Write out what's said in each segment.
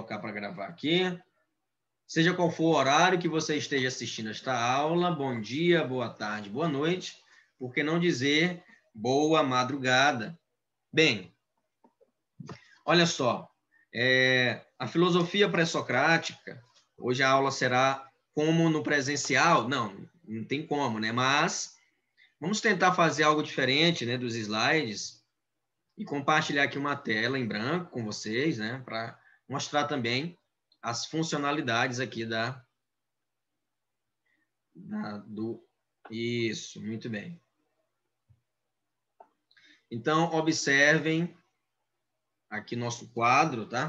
colocar para gravar aqui. Seja qual for o horário que você esteja assistindo esta aula, bom dia, boa tarde, boa noite, por que não dizer boa madrugada? Bem, olha só, a filosofia pré-socrática, hoje a aula será como no presencial? Não tem como, né? Mas vamos tentar fazer algo diferente, né, dos slides e compartilhar aqui uma tela em branco com vocês, né, para mostrar também as funcionalidades aqui Isso, muito bem. Então, observem aqui nosso quadro, tá?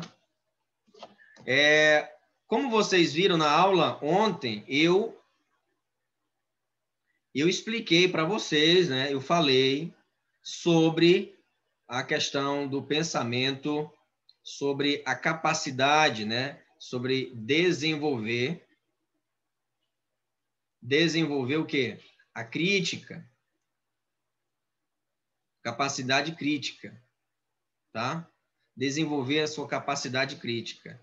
Como vocês viram na aula ontem, eu expliquei para vocês, né? Eu falei sobre a questão do pensamento, sobre a capacidade, né? Sobre desenvolver o quê? A crítica, capacidade crítica, tá? Desenvolver a sua capacidade crítica.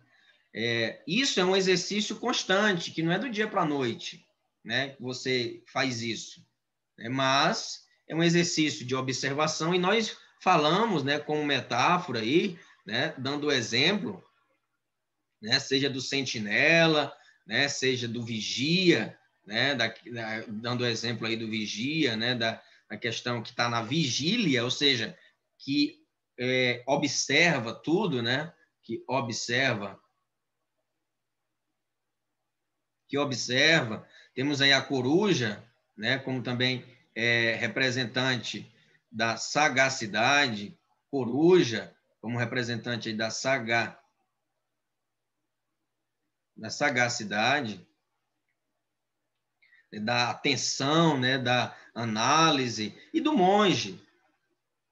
Isso é um exercício constante, que não é do dia para a noite, né? Que você faz isso, né? Mas é um exercício de observação e nós falamos, né, como metáfora aí, né, dando exemplo, né, seja do sentinela, né, seja do vigia, né, dando exemplo aí do vigia, né, da questão que está na vigília, ou seja, que observa tudo, né, que observa. Temos aí a coruja, né, como também representante da sagacidade, coruja como representante aí da sagacidade, da atenção, né, da análise, e do monge,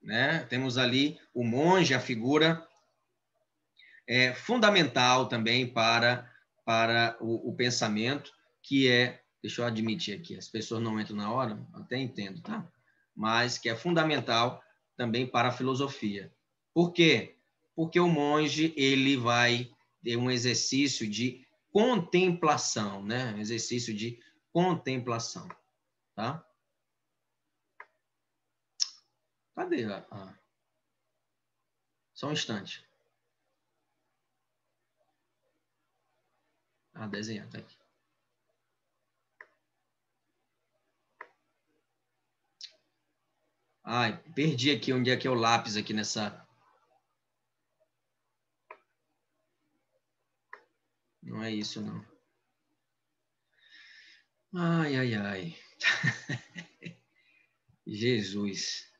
né? Temos ali o monge, a figura fundamental também para o pensamento, que deixa eu admitir aqui, as pessoas não entram na hora, até entendo, tá? Mas que é fundamental também para a filosofia. Por quê? Porque o monge, ele vai ter um exercício de contemplação, né? Um exercício de contemplação, tá? Cadê? Só um instante. Desenhar, tá aqui. Perdi aqui onde é que é o lápis aqui nessa... Não é isso, não. Ai. Jesus.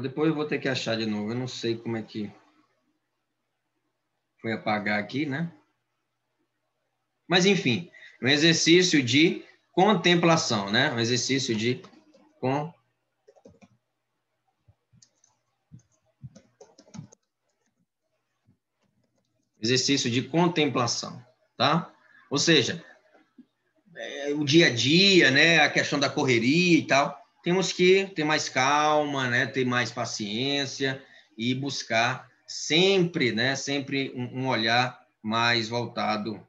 Depois eu vou ter que achar de novo. Eu não sei como é que foi apagar aqui, né? Mas, enfim, um exercício de contemplação, né? Um exercício de contemplação, tá? Ou seja, o dia a dia, né? A questão da correria e tal. Temos que ter mais calma, né? Ter mais paciência e buscar sempre, né? Sempre um olhar mais voltado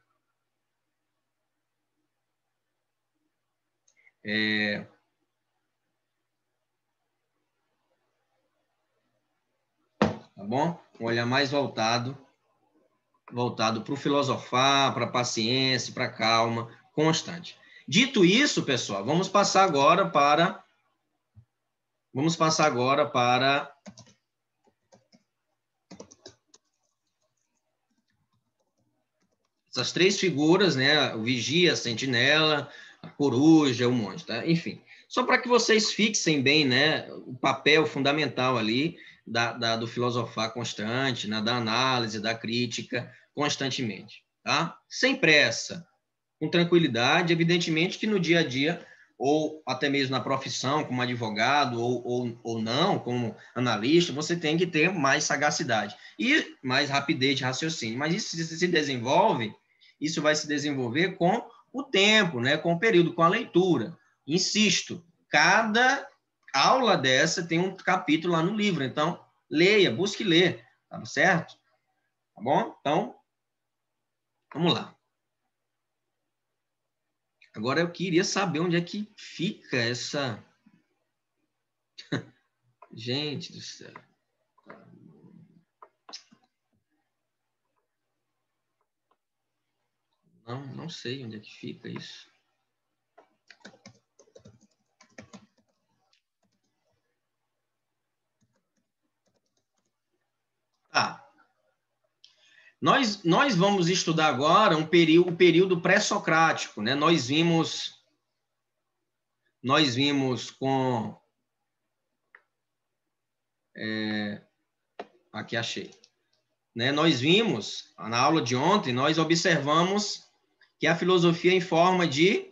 tá bom? Um olhar mais voltado para o filosofar, para a paciência, para a calma constante. Dito isso, pessoal, vamos passar agora para essas três figuras, né? O vigia, a sentinela, a coruja, o monge, tá? Enfim, só para que vocês fixem bem, né, o papel fundamental ali do filosofar constante, né, da análise, da crítica constantemente, tá? Sem pressa, com tranquilidade. Evidentemente que no dia a dia, ou até mesmo na profissão, como advogado, ou não, como analista, você tem que ter mais sagacidade e mais rapidez de raciocínio. Mas isso se desenvolve, isso vai se desenvolver com o tempo, né? Com o período, com a leitura. Insisto, cada aula dessa tem um capítulo lá no livro, então leia, busque ler, tá certo? Tá bom? Então, vamos lá. Agora eu queria saber onde é que fica essa... Gente do céu. Não sei onde é que fica isso. Tá. Nós vamos estudar agora o período pré-socrático, né? Nós vimos com... aqui achei. Né? Nós vimos, na aula de ontem, nós observamos que a filosofia é em forma de...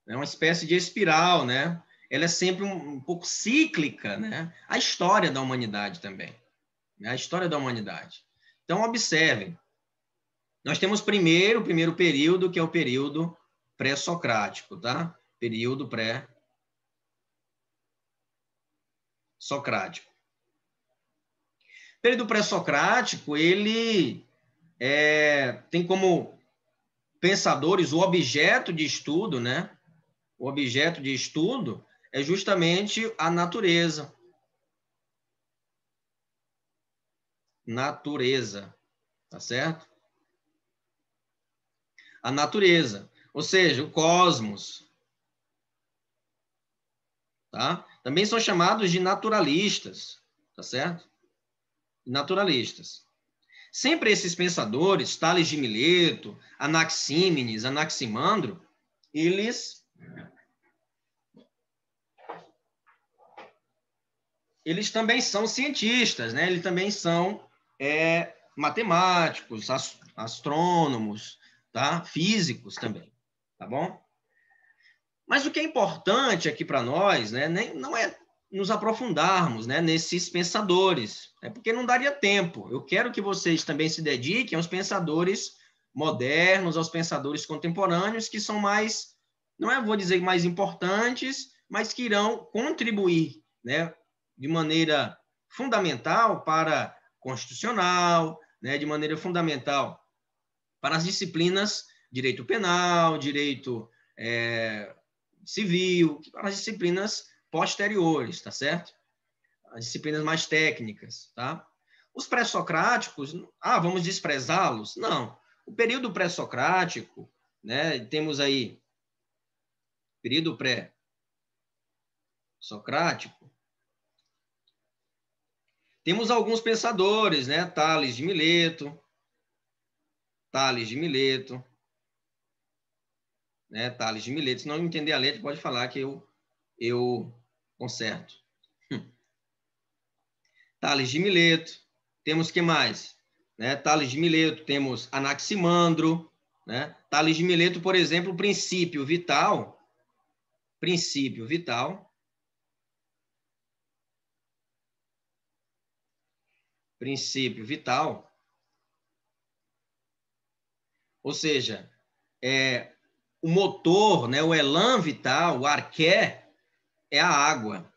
é uma espécie de espiral, né? Ela é sempre um pouco cíclica, né? A história da humanidade também. Né? A história da humanidade. Então, observem. Nós temos o primeiro período, que é o período pré-socrático, tá? Período pré-socrático. O período pré-socrático, ele tem como pensadores o objeto de estudo, né? O objeto de estudo é justamente a natureza. Natureza, tá certo? A natureza, ou seja, o cosmos, tá? Também são chamados de naturalistas, tá certo? Naturalistas. Sempre esses pensadores, Tales de Mileto, Anaxímenes, Anaximandro, eles também são cientistas, né? Eles também são matemáticos, astrônomos, tá? Físicos também, tá bom? Mas o que é importante aqui para nós, né, não é nos aprofundarmos, né, nesses pensadores, porque não daria tempo. Eu quero que vocês também se dediquem aos pensadores modernos, aos pensadores contemporâneos, que são mais, vou dizer mais importantes, mas que irão contribuir, né, de maneira fundamental para constitucional, né, de maneira fundamental para as disciplinas direito penal, direito civil, para as disciplinas posteriores, tá certo? As disciplinas mais técnicas, tá? Os pré-socráticos, vamos desprezá-los? Não. O período pré-socrático, né, temos aí período pré-socrático, temos alguns pensadores, né, Tales de Mileto, né, Tales de Mileto. Se não entender a letra, pode falar que eu conserto. Tales de Mileto. Temos que mais? Né? Tales de Mileto, temos Anaximandro. Né? Tales de Mileto, por exemplo, princípio vital. Princípio vital. Princípio vital. Ou seja, o motor, né? O elan vital, o arqué, é a água.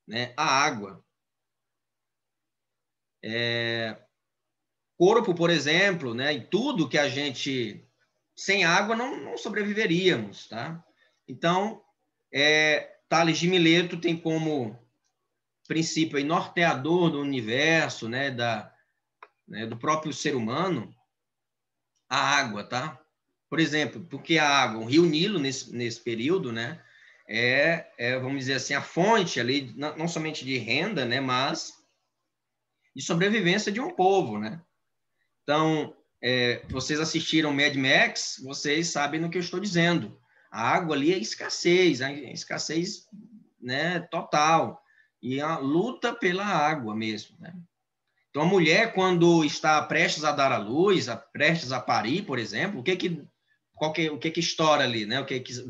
Né? A água. Corpo, por exemplo, né? E tudo que a gente... sem água não sobreviveríamos, tá? Então, Tales de Mileto tem como princípio aí, norteador do universo, né, do próprio ser humano, a água, tá? Por exemplo, porque a água, o Rio Nilo, nesse período, né, vamos dizer assim, a fonte ali, não somente de renda, né, mas de sobrevivência de um povo, né? Então, vocês assistiram Mad Max, vocês sabem do que eu estou dizendo. A água ali é escassez, né, total. E a luta pela água mesmo, né? Então, a mulher, quando está prestes a dar à luz, prestes a parir, por exemplo, o que que estoura ali, né?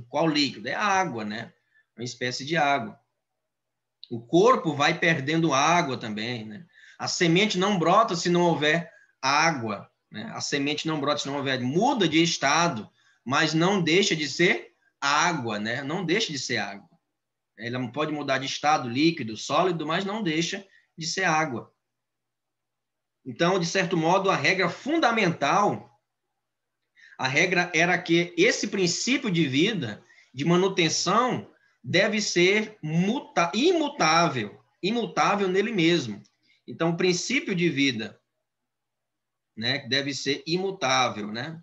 Qual líquido? É a água, né? Uma espécie de água. O corpo vai perdendo água também, né? A semente não brota se não houver água, né? A semente não brota se não houver, muda de estado, mas não deixa de ser água, né? Não deixa de ser água. Ela pode mudar de estado líquido, sólido, mas não deixa de ser água. Então, de certo modo, a regra fundamental, a regra era que esse princípio de vida, de manutenção, deve ser imutável, imutável nele mesmo. Então, o princípio de vida, né, deve ser imutável, né?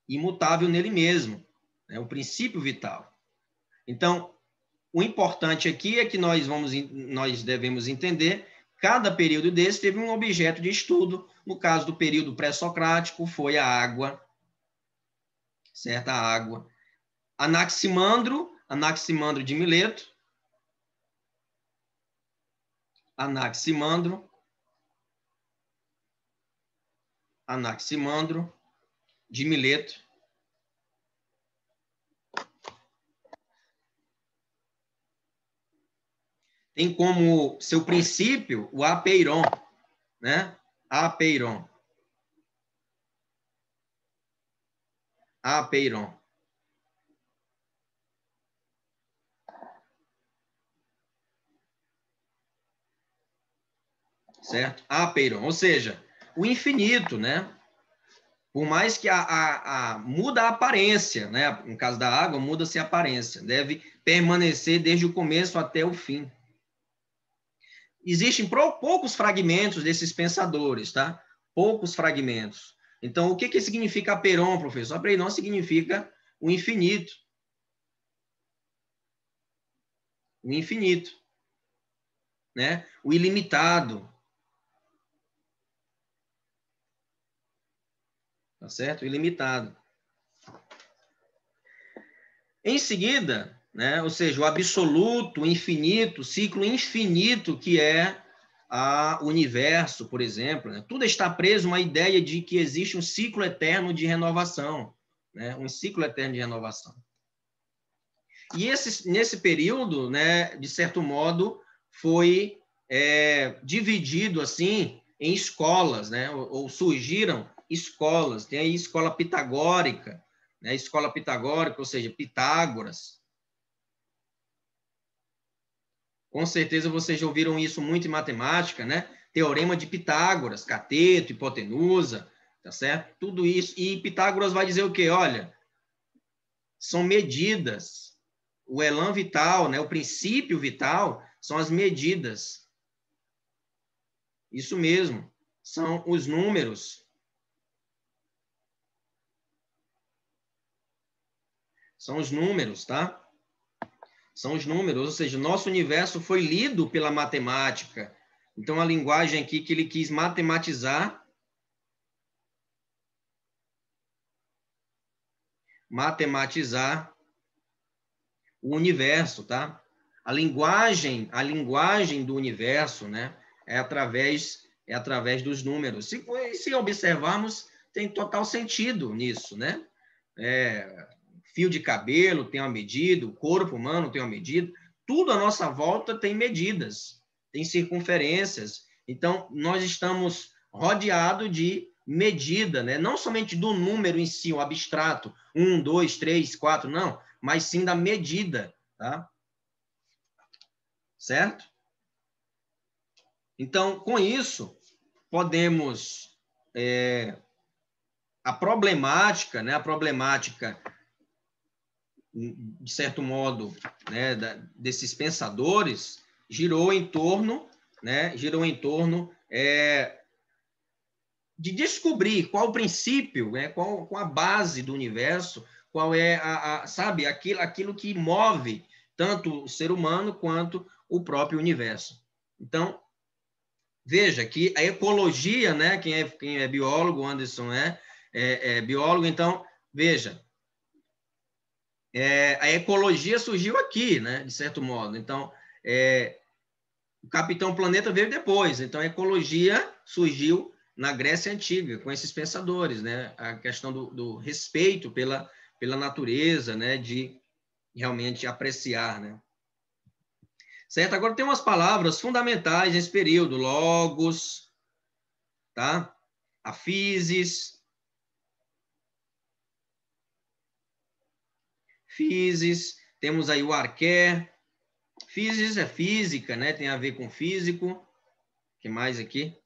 Imutável nele mesmo, né? O princípio vital. Então, o importante aqui é que nós devemos entender, cada período desse teve um objeto de estudo. No caso do período pré-socrático, foi a água, certo? A água. Anaximandro de Mileto, Anaximandro de Mileto. Tem como seu princípio o apeiron, né? Apeiron. Certo? Apeiron, ou seja, o infinito, né? Por mais que muda a aparência, né? No caso da água, muda-se a aparência. Deve permanecer desde o começo até o fim. Existem poucos fragmentos desses pensadores, tá? Poucos fragmentos. Então, o que significa apeiron, professor? Apeiron significa o infinito. O infinito, né? O ilimitado. Tá certo? O ilimitado. Em seguida, né? Ou seja, o absoluto, o infinito, o ciclo infinito que é o universo, por exemplo, né? Tudo está preso a uma ideia de que existe um ciclo eterno de renovação, né? Um ciclo eterno de renovação. E nesse período, né, de certo modo, foi dividido assim em escolas, né? Ou surgiram escolas. Tem aí a escola pitagórica, né? Escola pitagórica, ou seja, Pitágoras. Com certeza vocês já ouviram isso muito em matemática, né? Teorema de Pitágoras, cateto, hipotenusa, tá certo? Tudo isso. E Pitágoras vai dizer o quê? Olha, são medidas. O elan vital, né? O princípio vital são as medidas. Isso mesmo. São os números. São os números, tá? São os números, ou seja, o nosso universo foi lido pela matemática. Então, a linguagem aqui que ele quis matematizar o universo, tá? A linguagem do universo, né, é através dos números. Se observarmos, tem total sentido nisso, né? Fio de cabelo tem uma medida, o corpo humano tem uma medida, tudo à nossa volta tem medidas, tem circunferências. Então, nós estamos rodeados de medida, né? Não somente do número em si, o abstrato, 1, 2, 3, 4, não, mas sim da medida, tá? Certo? Então, com isso, podemos... a problemática, né? A problemática, de certo modo, né, desses pensadores, girou em torno de descobrir qual o princípio, né, qual a base do universo, qual é sabe, aquilo que move tanto o ser humano quanto o próprio universo. Então, veja que a ecologia, né, quem é biólogo, Anderson é biólogo, então, veja, a ecologia surgiu aqui, né, de certo modo. Então, O Capitão Planeta veio depois, então a ecologia surgiu na Grécia Antiga, com esses pensadores, né? A questão do respeito pela natureza, né? De realmente apreciar, né? Certo? Agora tem umas palavras fundamentais nesse período, logos, tá? A physis, temos aí o arqué. Physis é física, né? Tem a ver com físico. O que mais aqui?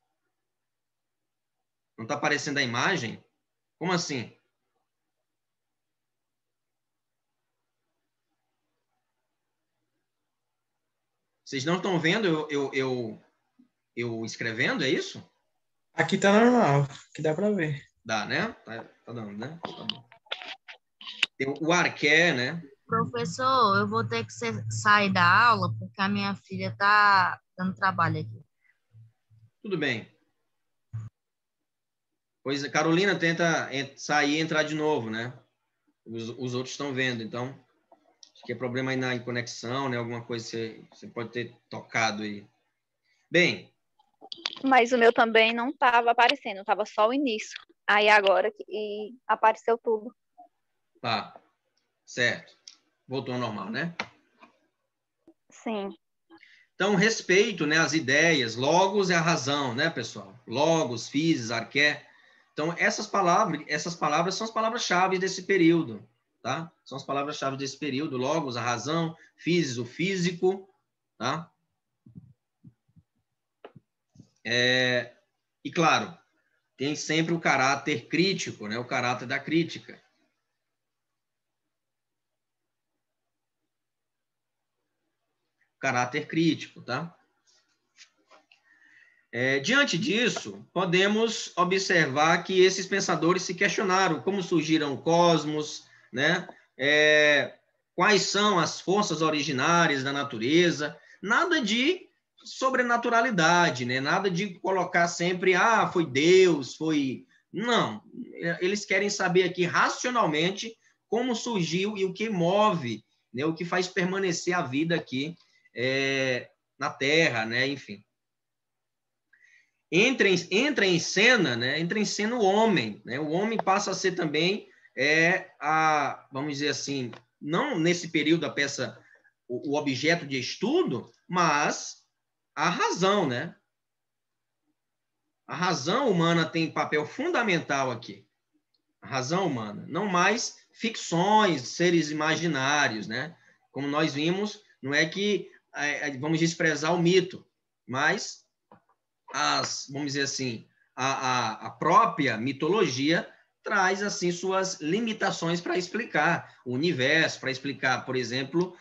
Não está aparecendo a imagem? Como assim? Vocês não estão vendo eu escrevendo, é isso? Aqui tá normal, que dá para ver. Dá, né? Tá dando, né? Tá bom. Tem o arqué, né? Professor, eu vou ter que sair da aula porque a minha filha tá dando trabalho aqui. Tudo bem. Pois a Carolina tenta sair e entrar de novo, né? Os outros estão vendo, então acho que é problema aí na conexão, né? Alguma coisa você pode ter tocado aí. Bem, Mas o meu também não estava aparecendo, estava só o início. Aí agora e apareceu tudo. tá. Certo. Voltou ao normal, né? Sim. Então, respeito, né, às ideias, logos é a razão, né, pessoal? Logos, physis, arqué. Então, essas palavras são as palavras-chave desse período, tá? São as palavras-chave desse período, logos, a razão, physis, o físico, tá? E, claro, tem sempre o caráter crítico, né? O caráter da crítica. Caráter crítico, tá? Diante disso, podemos observar que esses pensadores se questionaram como surgiram o cosmos, né? Quais são as forças originárias da natureza, nada de sobrenaturalidade, né? Nada de colocar sempre, foi Deus, foi... Não, eles querem saber aqui racionalmente como surgiu e o que move, né? O que faz permanecer a vida aqui na Terra, né? Enfim. Entra em cena, né? Entra em cena o homem, né? O homem passa a ser também vamos dizer assim, não nesse período da peça o objeto de estudo, mas a razão, né? A razão humana tem papel fundamental aqui. A razão humana, não mais ficções, seres imaginários, né? Como nós vimos, não é que vamos desprezar o mito, mas vamos dizer assim, a própria mitologia traz assim suas limitações para explicar o universo, para explicar, por exemplo,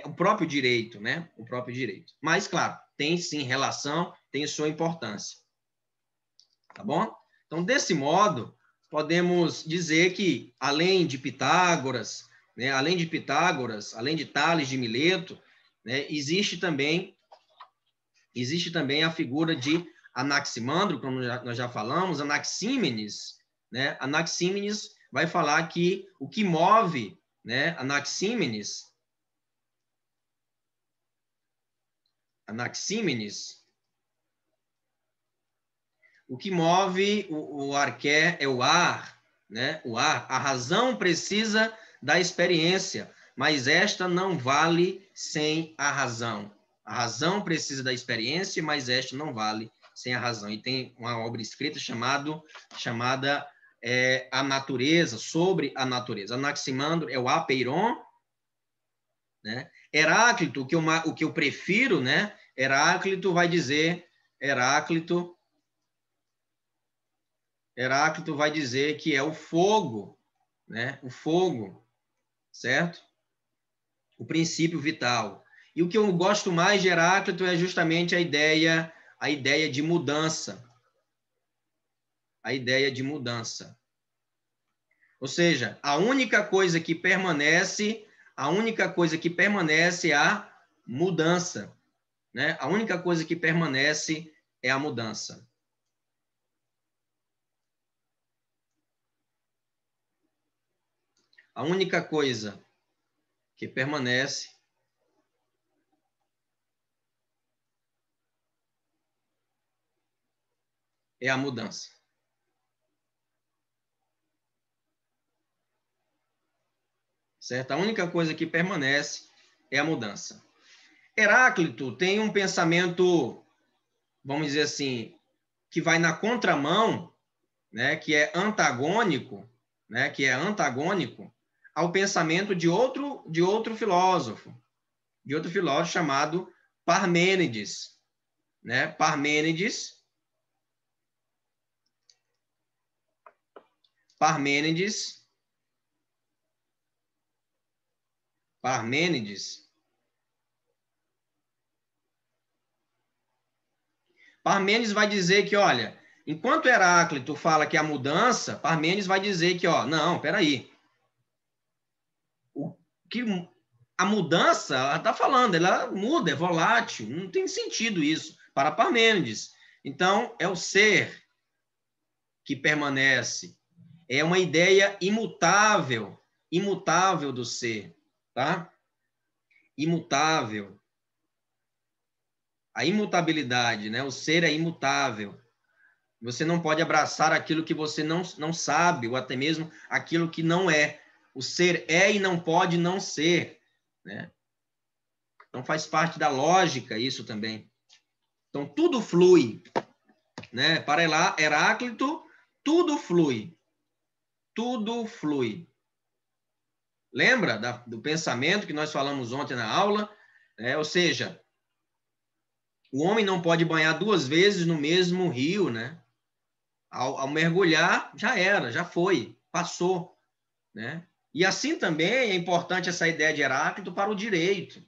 o próprio direito, né? O próprio direito. Mas, claro, tem sim relação, tem sua importância. Tá bom? Então, desse modo, podemos dizer que, além de Pitágoras, né, além de Tales de Mileto, né, existe também a figura de Anaximandro, como nós já falamos, Anaxímenes, né? Anaxímenes vai falar que o que move, né, Anaxímenes, o que move o arqué é o ar, né? O ar, a razão precisa da experiência, mas esta não vale sem a razão. A razão precisa da experiência, mas esta não vale sem a razão. E tem uma obra escrita chamada A Natureza, sobre a natureza. Anaximandro é o Apeiron, né? Heráclito, o que eu prefiro, né? Heráclito vai dizer que é o fogo, né? O fogo, certo? O princípio vital. E o que eu gosto mais de Heráclito é justamente a ideia de mudança. A ideia de mudança. Ou seja, a única coisa que permanece é a mudança, né? A única coisa que permanece é a mudança. A única coisa que permanece é a mudança. Certo? A única coisa que permanece é a mudança. Heráclito tem um pensamento, vamos dizer assim, que vai na contramão, né, que é antagônico, né, que é antagônico ao pensamento de outro filósofo chamado Parmênides, né? Parmênides vai dizer que, olha, enquanto Heráclito fala que a mudança, Parmênides vai dizer que, ó, não, peraí. A mudança, ela está falando, ela muda, é volátil, não tem sentido isso para Parmênides. Então, é o ser que permanece, é uma ideia imutável do ser, tá? Imutável. A imutabilidade, né? O ser é imutável. Você não pode abraçar aquilo que você não sabe, ou até mesmo aquilo que não é. O ser é e não pode não ser, né? Então faz parte da lógica isso também. Então tudo flui, né? Para Heráclito, tudo flui. Tudo flui. Lembra do pensamento que nós falamos ontem na aula? Ou seja, o homem não pode banhar 2 vezes no mesmo rio, né? Ao mergulhar, já era, já foi, passou, né? E assim também é importante essa ideia de Heráclito para o direito,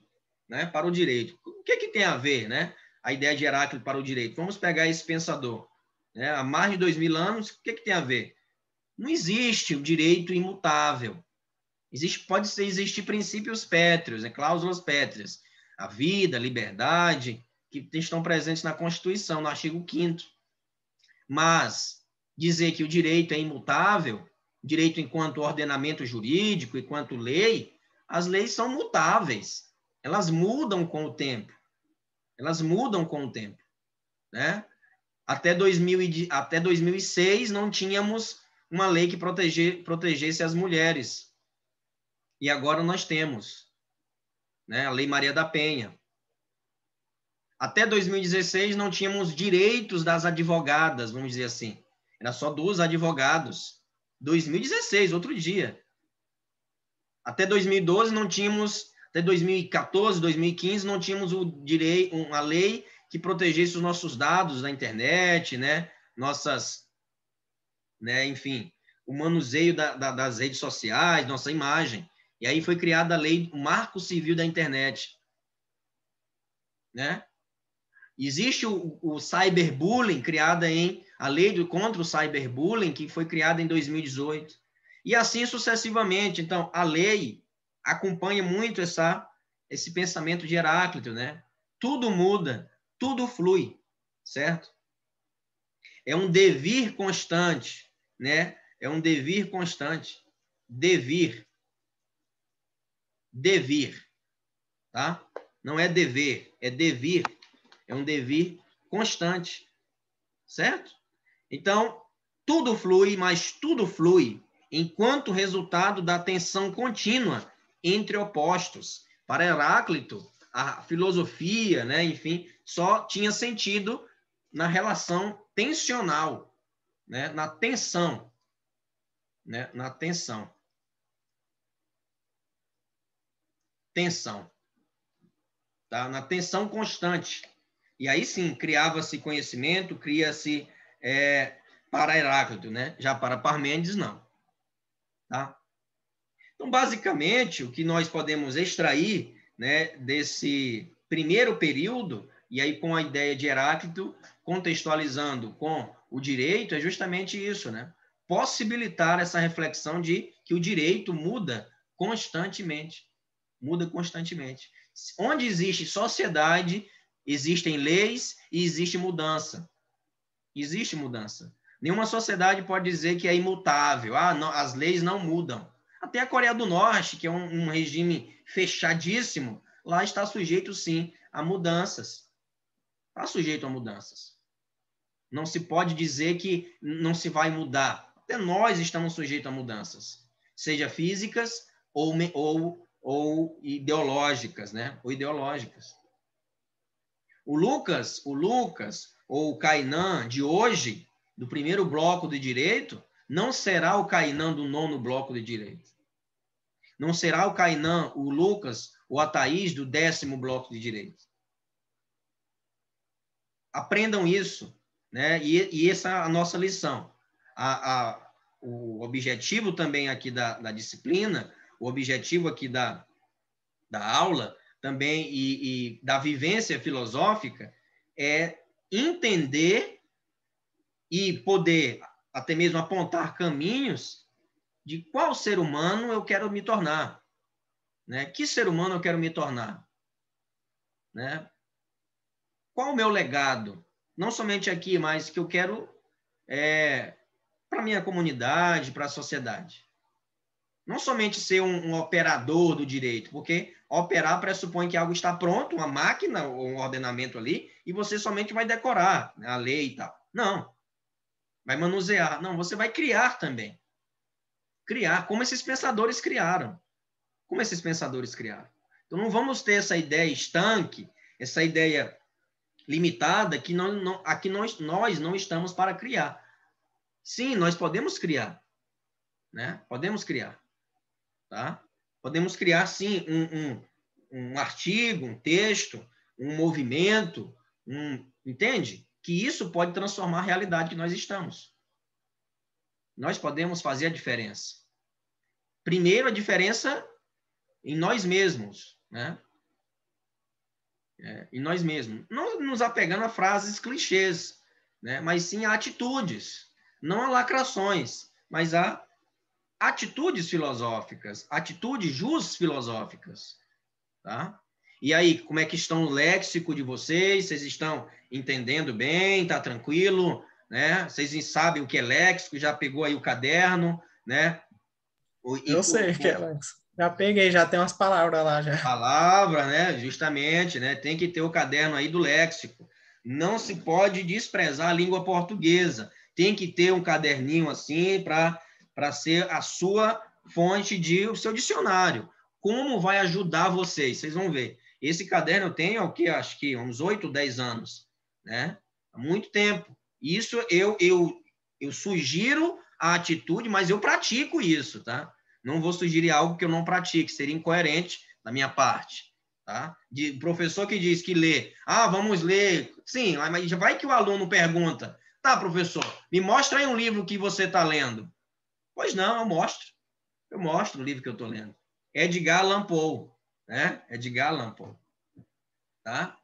né? Para o direito. O que tem a ver, né? A ideia de Heráclito para o direito. Vamos pegar esse pensador, né? Há mais de 2000 anos, o que tem a ver? Não existe o direito imutável. Pode existir princípios pétreos, né? Cláusulas pétreas. A vida, a liberdade, que estão presentes na Constituição, no artigo 5º. Mas dizer que o direito é imutável, direito enquanto ordenamento jurídico, enquanto lei, as leis são mutáveis. Elas mudam com o tempo. Né? Até 2006 não tínhamos uma lei que protegesse as mulheres. E agora nós temos, né? A Lei Maria da Penha. Até 2016 não tínhamos direitos das advogadas, vamos dizer assim. Era só dos advogados. 2016, outro dia. Até 2012 não tínhamos, até 2014, 2015 não tínhamos uma lei que protegesse os nossos dados na internet, né? Né? Enfim, o manuseio das redes sociais, nossa imagem. E aí foi criada a lei, o Marco Civil da Internet, né? Existe o cyberbullying, a lei contra o cyberbullying, que foi criada em 2018. E assim sucessivamente. Então, a lei acompanha muito esse pensamento de Heráclito, né? Tudo muda, tudo flui, certo? É um devir constante, né? É um devir constante. Devir, tá? Não é dever, é devir. É um devir constante, certo? Então, tudo flui, mas tudo flui enquanto resultado da tensão contínua entre opostos. Para Heráclito, a filosofia, né, enfim, só tinha sentido na relação tensional, né, na tensão, né, na tensão. Tensão, tá? Na tensão constante. E aí sim, criava-se conhecimento, cria-se para Heráclito, né? Já para Parmênides, não. Tá? Então, basicamente, o que nós podemos extrair, né, desse primeiro período, e aí com a ideia de Heráclito, contextualizando com o direito, é justamente isso, né? Possibilitar essa reflexão de que o direito muda constantemente. Muda constantemente. Onde existe sociedade, existem leis e existe mudança. Existe mudança. Nenhuma sociedade pode dizer que é imutável. Não, as leis não mudam. Até a Coreia do Norte, que é um regime fechadíssimo, lá está sujeito, sim, a mudanças. Está sujeito a mudanças. Não se pode dizer que não se vai mudar. Até nós estamos sujeitos a mudanças, seja físicas ou ideológicas, né? Ou ideológicas. O Lucas ou o Kainan de hoje, do primeiro bloco de direito, não será o Kainan do 9º bloco de direito. Não será o Kainan, o Lucas ou a Thaís do 10º bloco de direito. Aprendam isso, né? E essa é a nossa lição. O objetivo também aqui da disciplina, o objetivo aqui da aula também e da vivência filosófica é entender e poder até mesmo apontar caminhos de qual ser humano eu quero me tornar, né? Que ser humano eu quero me tornar, né? Qual o meu legado? Não somente aqui, mas que eu quero para a minha comunidade, para a sociedade. Não somente ser um operador do direito, porque operar pressupõe que algo está pronto, uma máquina ou um ordenamento ali, e você somente vai decorar, né, a lei e tal. Não. Vai manusear. Não, você vai criar também. Criar, como esses pensadores criaram. Como esses pensadores criaram. Então, não vamos ter essa ideia estanque, essa ideia limitada, que aqui nós não estamos para criar. Sim, nós podemos criar. Né? Podemos criar. Tá? Podemos criar, sim, um artigo, um texto, um movimento, entende? Que isso pode transformar a realidade que nós estamos. Nós podemos fazer a diferença. Primeiro, a diferença em nós mesmos, né? Em nós mesmos. Não nos apegando a frases clichês, né? Mas sim a atitudes. Não a lacrações, mas a atitudes filosóficas, atitudes filosóficas, tá? E aí, como é que estão o léxico de vocês? Vocês estão entendendo bem? Tá tranquilo, né? Vocês sabem o que é léxico? Já pegou aí o caderno, né? Eu sei o que é léxico. Já peguei, já tem umas palavras lá já. Palavra, né? Justamente, né? Tem que ter o caderno aí do léxico. Não se pode desprezar a língua portuguesa. Tem que ter um caderninho assim para ser a sua fonte o seu dicionário. Como vai ajudar vocês? Vocês vão ver. Esse caderno eu tenho, o que acho que uns 8, 10 anos, né? Há muito tempo. Isso eu sugiro a atitude, mas eu pratico isso, tá? Não vou sugerir algo que eu não pratique, seria incoerente da minha parte, tá? De professor que diz que lê, vamos ler, sim, mas vai que o aluno pergunta, tá, professor, me mostra aí um livro que você está lendo. Pois não, eu mostro o livro que eu estou lendo. Edgar Allan Poe, né? Edgar Allan Poe, tá?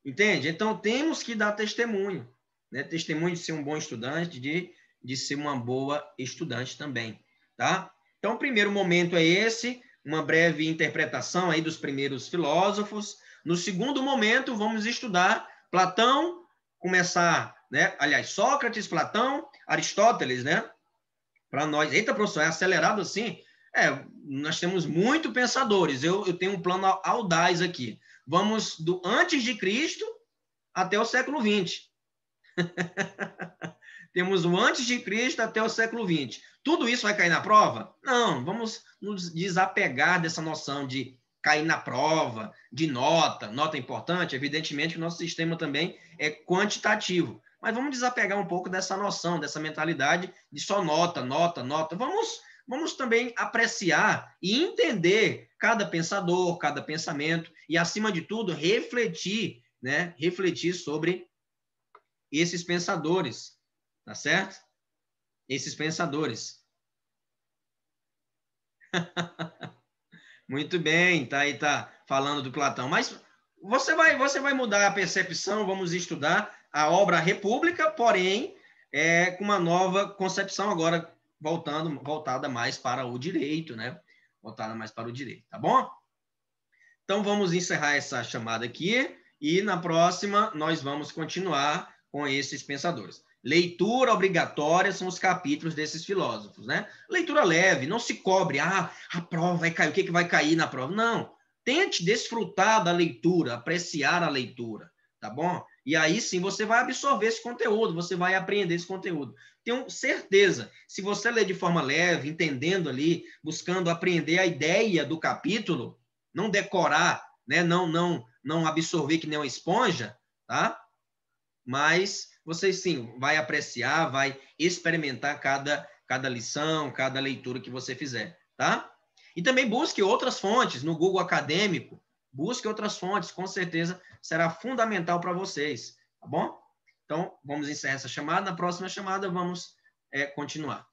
Entende? Então, temos que dar testemunho, né? Testemunho de ser um bom estudante, de ser uma boa estudante também, tá? Então, o primeiro momento é esse, uma breve interpretação aí dos primeiros filósofos. No segundo momento, vamos estudar Platão, começar, né? Aliás, Sócrates, Platão, Aristóteles, né? Para nós. Eita, professor, é acelerado assim? Nós temos muito pensadores. Eu tenho um plano audaz aqui. Vamos do antes de Cristo até o século XX. Temos o antes de Cristo até o século XX. Tudo isso vai cair na prova? Não, vamos nos desapegar dessa noção de cair na prova, de nota importante. Evidentemente, o nosso sistema também é quantitativo. Mas vamos desapegar um pouco dessa noção, dessa mentalidade de só nota. Vamos também apreciar e entender cada pensador, cada pensamento e, acima de tudo, refletir, né? Refletir sobre esses pensadores, tá certo? Esses pensadores. Muito bem, tá aí, tá falando do Platão. Mas você vai mudar a percepção, vamos estudar a obra República, porém, com uma nova concepção agora voltada mais para o direito, né? Voltada mais para o direito, tá bom? Então, vamos encerrar essa chamada aqui e na próxima nós vamos continuar com esses pensadores. Leitura obrigatória são os capítulos desses filósofos, né? Leitura leve, não se cobre, a prova vai cair, o que vai cair na prova? Não, tente desfrutar da leitura, apreciar a leitura, tá bom? E aí sim você vai absorver esse conteúdo, você vai aprender esse conteúdo. Tenho certeza, se você ler de forma leve, entendendo ali, buscando aprender a ideia do capítulo, não decorar, né? Não absorver que nem uma esponja, tá? Mas você sim vai apreciar, vai experimentar cada lição, cada leitura que você fizer, tá? E também busque outras fontes no Google Acadêmico, busque outras fontes, com certeza será fundamental para vocês, tá bom? Então, vamos encerrar essa chamada. Na próxima chamada, vamos continuar.